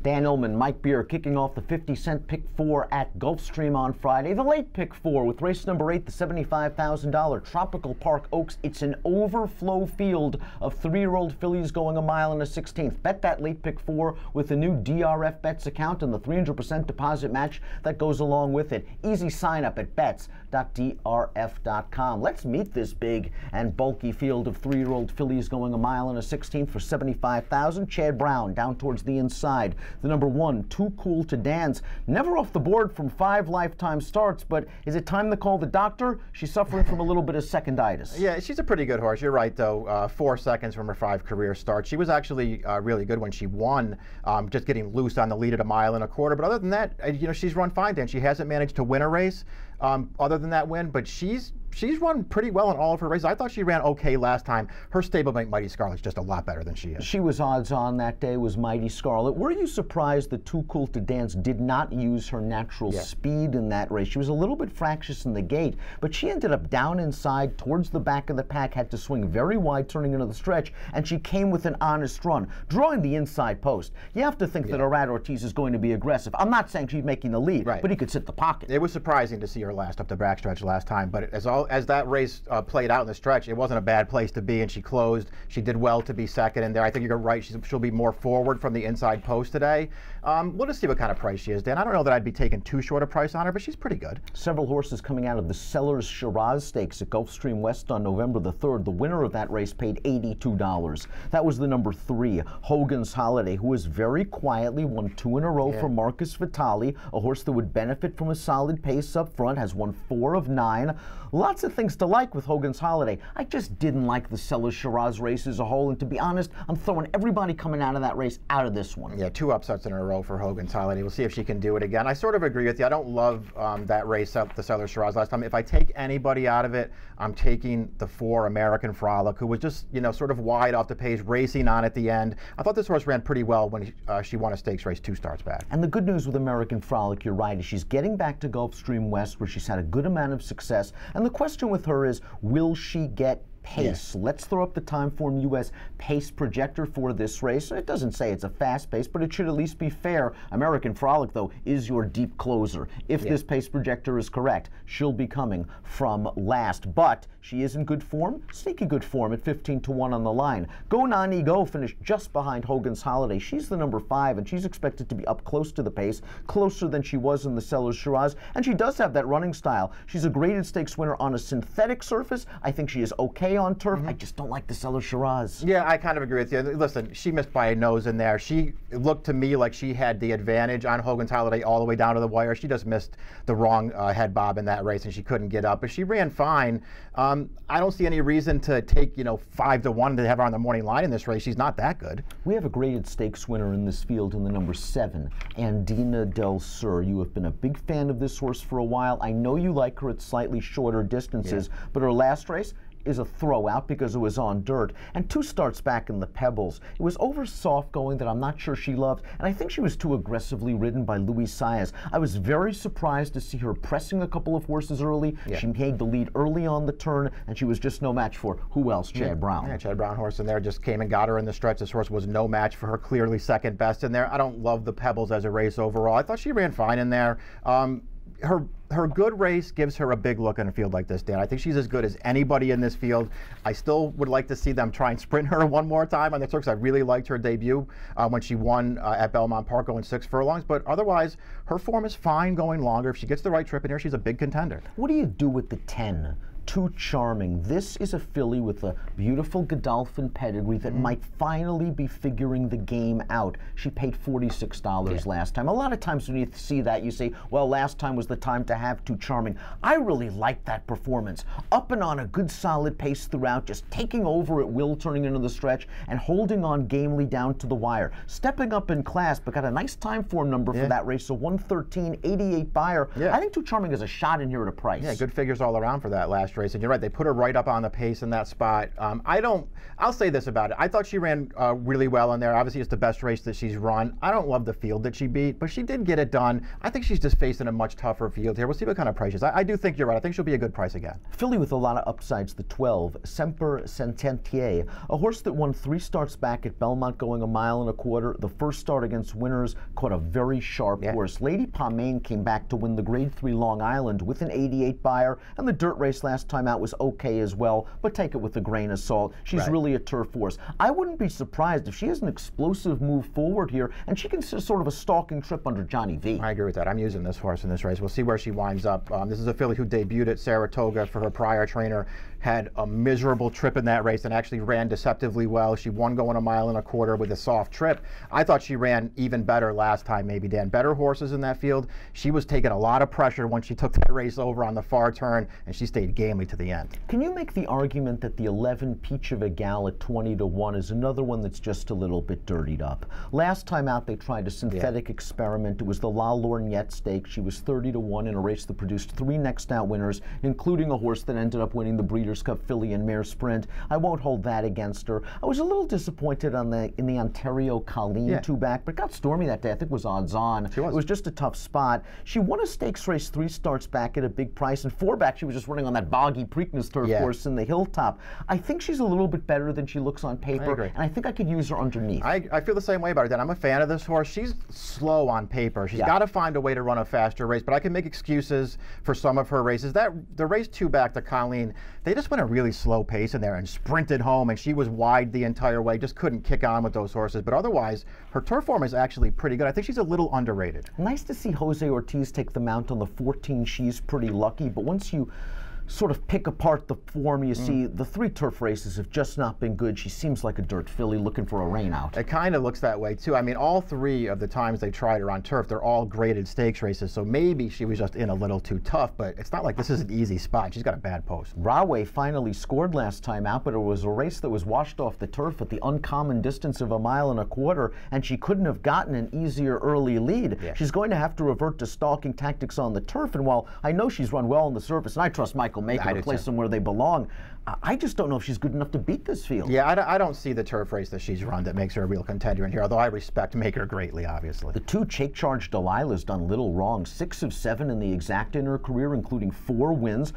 Dan Illman, Mike Beer kicking off the 50-cent Pick 4 at Gulfstream on Friday. The late Pick 4 with race number 8, the $75,000 Tropical Park Oaks. It's an overflow field of 3-year-old fillies going a mile and a 16th. Bet that late Pick 4 with the new DRF Bets account and the 300% deposit match that goes along with it. Easy sign up at bets.drf.com. Let's meet this big and bulky field of 3-year-old fillies going a mile and a 16th for $75,000. Chad Brown down towards the inside. The number 1, Too Cool to Dance, never off the board from 5 lifetime starts, but is it time to call the doctor? She's suffering from a little bit of seconditis. Yeah, she's a pretty good horse. You're right, though. 4 seconds from her 5 career starts. She was actually really good when she won, just getting loose on the lead at a mile and a quarter. But other than that, you know, she's run fine, Dan. She hasn't managed to win a race other than that win, but she's run pretty well in all of her races. I thought she ran okay last time. Her stablemate, Mighty Scarlet's just a lot better than she is. She was odds on that day, was Mighty Scarlet. Were you surprised that Too Cool to Dance did not use her natural speed in that race? She was a little bit fractious in the gate, but she ended up down inside towards the back of the pack, had to swing very wide turning into the stretch, and she came with an honest run, drawing the inside post. You have to think that Arad Ortiz is going to be aggressive. I'm not saying she's making the lead, but he could sit the pocket. It was surprising to see her last up the backstretch last time, but as that race played out in the stretch, it wasn't a bad place to be, and she closed. She did well to be second in there. I think you're right. She'll be more forward from the inside post today. We'll just see what kind of price she is, Dan. I don't know that I'd be taking too short a price on her, but she's pretty good. Several horses coming out of the Sellers Shiraz Stakes at Gulfstream West on November the 3rd. The winner of that race paid $82. That was the number 3, Hogan's Holiday, who has very quietly won 2 in a row for Marcus Vitale, a horse that would benefit from a solid pace up front, has won 4 of 9. Lots of things to like with Hogan's Holiday. I just didn't like the Sellers Shiraz race as a whole, and to be honest, I'm throwing everybody coming out of that race out of this one. Yeah, 2 upsets in a row for Hogan's Holiday. We'll see if she can do it again. I sort of agree with you. I don't love that race up the Sellers Shiraz last time. If I take anybody out of it, I'm taking the 4 American Frolic, who was just, you know, sort of wide off the pace, racing on at the end. I thought this horse ran pretty well when she won a stakes race 2 starts back. And the good news with American Frolic, you're right, is she's getting back to Gulfstream West, where she's had a good amount of success. And the question with her is, will she get pace? Let's throw up the Timeform US pace projector for this race. It doesn't say it's a fast pace, but it should at least be fair. American Frolic, though, is your deep closer. If this pace projector is correct, she'll be coming from last. But she is in good form, sneaky good form at 15-1 on the line. Go Nani Go finished just behind Hogan's Holiday. She's the number 5, and she's expected to be up close to the pace, closer than she was in the Sellers Shiraz. And she does have that running style. She's a graded stakes winner on a synthetic surface. I think she is okay on turf. I just don't like the Sellers Shiraz. Yeah, I kind of agree with you. Listen, she missed by a nose in there. She looked to me like she had the advantage on Hogan's Holiday all the way down to the wire. She just missed the wrong head bob in that race, and she couldn't get up. But she ran fine. I don't see any reason to take, 5-1 to have her on the morning line in this race. She's not that good. We have a graded stakes winner in this field in the number 7, Andina Del Sur. You have been a big fan of this horse for a while. I know you like her at slightly shorter distances, but her last race is a throwout because it was on dirt, and 2 starts back in the Pebbles. It was over soft going that I'm not sure she loved, and I think she was too aggressively ridden by Luis Saez. I was very surprised to see her pressing a couple of horses early. She made the lead early on the turn, and she was just no match for who else? Chad Brown. Yeah, Chad Brown horse in there just came and got her in the stretch. This horse was no match for her, clearly second best in there. I don't love the Pebbles as a race overall. I thought she ran fine in there. Her good race gives her a big look in a field like this, Dan. I think she's as good as anybody in this field. I still would like to see them try and sprint her one more time on the Turks. I really liked her debut when she won at Belmont Park going 6 furlongs, but otherwise her form is fine going longer. If she gets the right trip in here, she's a big contender. What do you do with the 10? Too Charming. This is a filly with a beautiful Godolphin pedigree that might finally be figuring the game out. She paid $46 last time. A lot of times when you see that, you say, well, last time was the time to have Too Charming. I really like that performance. Up and on a good solid pace throughout, just taking over at will, turning into the stretch, and holding on gamely down to the wire. Stepping up in class, but got a nice Timeform number for that race, so 113.88 buyer. I think Too Charming is a shot in here at a price. Yeah, good figures all around for that last best race. And you're right, they put her right up on the pace in that spot. I'll say this about it. I thought she ran really well in there. Obviously, it's the best race that she's run. I don't love the field that she beat, but she did get it done. I think she's just facing a much tougher field here. We'll see what kind of price she is. I do think you're right. I think she'll be a good price again. Filly with a lot of upsides, the 12, Semper Sententier, a horse that won 3 starts back at Belmont going 1.25 miles. The first start against Winners caught a very sharp horse. Lady Pomane came back to win the Grade 3 Long Island with an 88 buyer, and the dirt race last time out was okay as well, but take it with a grain of salt. She's really a turf horse. I wouldn't be surprised if she has an explosive move forward here, and she can sort of a stalking trip under Johnny V. I agree with that. I'm using this horse in this race. We'll see where she winds up. This is a filly who debuted at Saratoga for her prior trainer, had a miserable trip in that race and actually ran deceptively well. She won going 1.25 miles with a soft trip. I thought she ran even better last time, maybe, Dan. Better horses in that field. She was taking a lot of pressure when she took that race over on the far turn, and she stayed gamely to the end. Can you make the argument that the 11 Peach of a Gal at 20-1 is another one that's just a little bit dirtied up? Last time out, they tried a synthetic experiment. It was the La Lorgnette Stakes. She was 30-1 in a race that produced 3 next out winners, including a horse that ended up winning the Breeders' Cup Filly and Mare Sprint. I won't hold that against her. I was a little disappointed in the Ontario Colleen 2-back, but it got stormy that day. I think it was odds on. It was just a tough spot. She won a stakes race 3 starts back at a big price, and 4-back she was just running on that boggy Preakness turf course in the Hilltop. I think she's a little bit better than she looks on paper, and I think I could use her underneath. I feel the same way about her, Dan. I'm a fan of this horse. She's slow on paper. She's got to find a way to run a faster race, but I can make excuses for some of her races. The race 2-back to Colleen, they just went a really slow pace in there and sprinted home, and she was wide the entire way, just couldn't kick on with those horses. But otherwise, her turf form is actually pretty good. I think she's a little underrated. Nice to see Jose Ortiz take the mount on the 14. She's pretty lucky, but once you sort of pick apart the form, you see the 3 turf races have just not been good. She seems like a dirt filly looking for a rain out. It kind of looks that way too. I mean, all 3 of the times they tried her on turf, they're all graded stakes races, so maybe she was just in a little too tough, but it's not like this is an easy spot. She's got a bad post. Rahway finally scored last time out, but it was a race that was washed off the turf at the uncommon distance of 1.25 miles, and she couldn't have gotten an easier early lead. She's going to have to revert to stalking tactics on the turf, and while I know she's run well on the surface, and I trust Michael Maker to place them where they belong, I just don't know if she's good enough to beat this field. Yeah, I don't see the turf race that she's run that makes her a real contender in here, although I respect Maker greatly, obviously. The 2 Take Charge Delilah's done little wrong. 6 of 7 in the exact in her career, including 4 wins.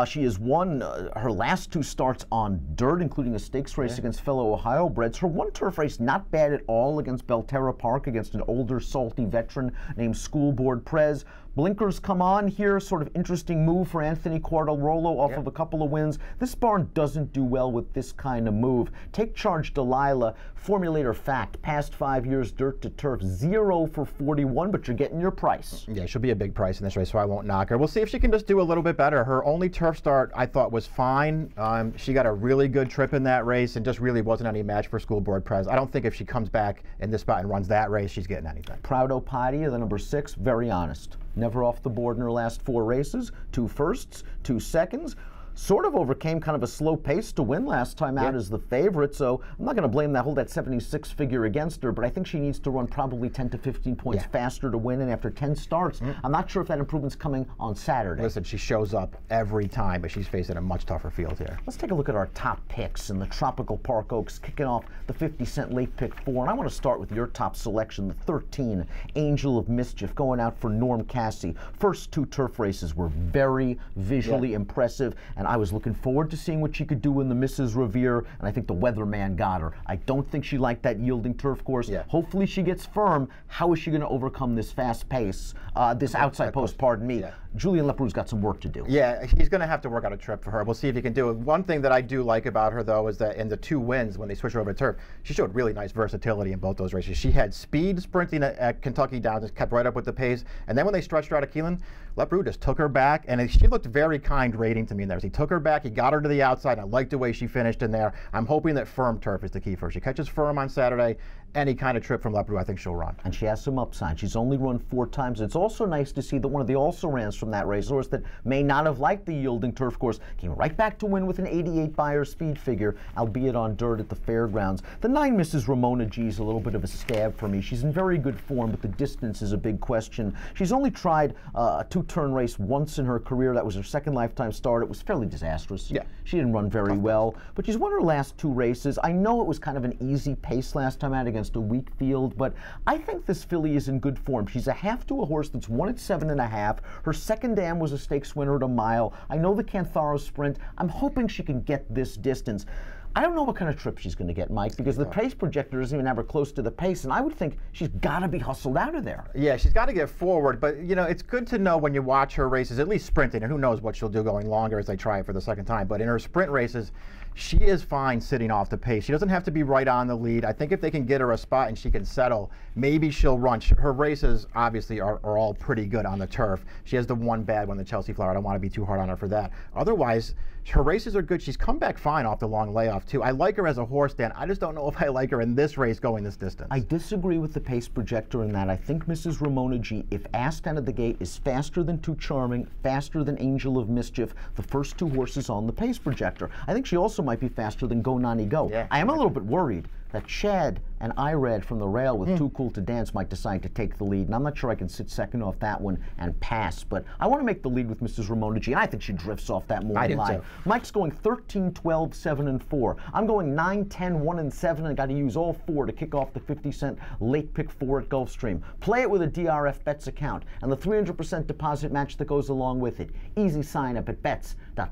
She has won her last 2 starts on dirt, including a stakes race against fellow Ohio breds. Her 1 turf race, not bad at all, against Belterra Park, against an older, salty veteran named School Board Prez. Blinkers come on here, sort of interesting move for Anthony Quartarolo off of a couple of wins. This barn doesn't do well with this kind of move. Take Charge Delilah, formulator fact, past 5 years dirt to turf, 0 for 41, but you're getting your price. Yeah, she'll be a big price in this race, so I won't knock her. We'll see if she can just do a little bit better. Her only turf start, I thought, was fine. She got a really good trip in that race and just really wasn't any match for School Board Prez. I don't think if she comes back in this spot and runs that race, she's getting anything. Proudo Padia, the number 6, very honest. Never off the board in her last 4 races, 2 firsts, 2 seconds. Sort of overcame kind of a slow pace to win last time out as the favorite, so I'm not going to blame that 76 figure against her, but I think she needs to run probably 10 to 15 points faster to win, and after 10 starts, I'm not sure if that improvement's coming on Saturday. Listen, she shows up every time, but she's facing a much tougher field here. Let's take a look at our top picks in the Tropical Park Oaks, kicking off the 50-cent late pick 4, and I want to start with your top selection, the 13, Angel of Mischief, going out for Norm Cassie. First 2 turf races were very visually impressive, and I was looking forward to seeing what she could do in the Mrs. Revere, and I think the weatherman got her. I don't think she liked that yielding turf course. Hopefully she gets firm. How is she going to overcome this fast pace, this outside post, pardon me? Julian Leparoux's got some work to do. Yeah, he's going to have to work out a trip for her. We'll see if he can do it. One thing that I do like about her, though, is that in the 2 wins, when they switched her over to turf, she showed really nice versatility in both those races. She had speed sprinting at Kentucky Downs, just kept right up with the pace, and then when they stretched her out of Keelan, Leparoux just took her back, and she looked very kind rating to me in there. He took her back, he got her to the outside, and I liked the way she finished in there. I'm hoping that firm turf is the key for her. She catches firm on Saturday, any kind of trip from Leopard, I think she'll run. And she has some upside. She's only run 4 times. It's also nice to see that one of the also-rans from that racehorse that may not have liked the yielding turf course came right back to win with an 88 Beyer speed figure, albeit on dirt at the fairgrounds. The 9 Mrs. Ramona G is a little bit of a stab for me. She's in very good form, but the distance is a big question. She's only tried a 2-turn race once in her career. That was her second lifetime start. It was fairly disastrous. Yeah. She didn't run very well, but she's won her last 2 races. I know it was kind of an easy pace last time out against a weak field, but I think this filly is in good form. She's a half to a horse that's won at 7.5. Her second dam was a stakes winner at a mile. I know the Cantharo Sprint. I'm hoping she can get this distance. I don't know what kind of trip she's going to get, Mike, because the pace projector doesn't even have her close to the pace, and I would think she's got to be hustled out of there. Yeah, she's got to get forward, but you know, it's good to know when you watch her races, at least sprinting, and who knows what she'll do going longer as they try it for the second time, but in her sprint races, she is fine sitting off the pace. She doesn't have to be right on the lead. I think if they can get her a spot and she can settle, maybe she'll run. Her races, obviously, are all pretty good on the turf. She has the one bad one, the Chelsea Flower. I don't want to be too hard on her for that. Otherwise, her races are good. She's come back fine off the long layoff, too. I like her as a horse, Dan. I just don't know if I like her in this race going this distance. I disagree with the pace projector in that. I think Mrs. Ramona G, if asked out of the gate, is faster than Too Charming, faster than Angel of Mischief, the first 2 horses on the pace projector. I think she also might be faster than Go Nani Go. Yeah. I am a little bit worried that Chad and Irad from the rail with Too Cool to Dance might decide to take the lead, and I'm not sure I can sit second off that one and pass, but I want to make the lead with Mrs. Ramona G, and I think she drifts off that morning line. So. Mike's going 13, 12, 7, and 4. I'm going 9, 10, 1, and 7, and I got to use all 4 to kick off the 50-cent late pick 4 at Gulfstream. Play it with a DRF Bets account, and the 300% deposit match that goes along with it. Easy sign up at bets.drf.com.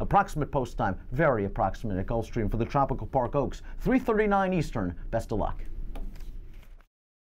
Approximate post time, very approximate at Gulfstream for the Tropical Park Oaks, 3:39 Eastern. Best of luck.